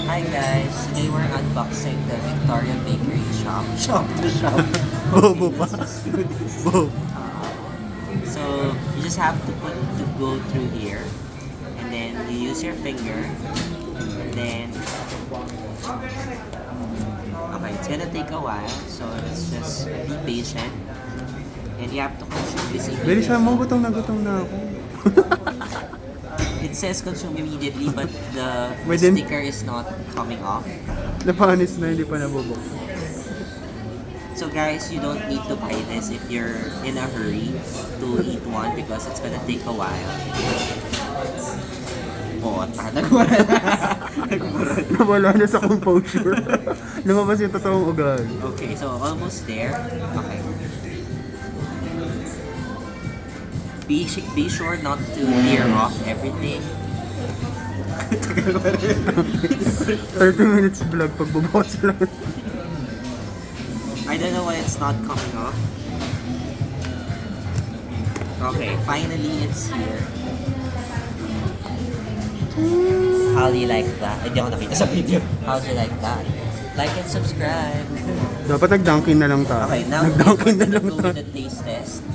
Hi guys, today we're unboxing the Victoria Bakery shop. Shop to shop. Bobo pa. Let's just do this. Bob. So you just have to go through here, and then you use your finger, and then okay, it's gonna take a while, so let's just be patient, and you have to consume this Bilisan mo, immediately. gutom na ako. It says consume immediately, but the Within- sticker is not coming off. Napanis na, hindi pa nabubok. So guys, you don't need to buy this if you're in a hurry to eat one because it's gonna take a while. Nagmura na. Nawala na sa composure. Lumabas yung totoong ugali. Okay, so almost there. Okay. Be sure not to tear off everything. 30 minutes vlog, pagbubukas lang. I don't know why it's not coming off. Okay, finally it's here. How do you like that? Hindi ako nakita sa video. How do you like that? Like and subscribe. Dapat nag-dunkin na lang tayo. Okay, now Nag-dunkin na we're lang gonna go tayo. with the taste test.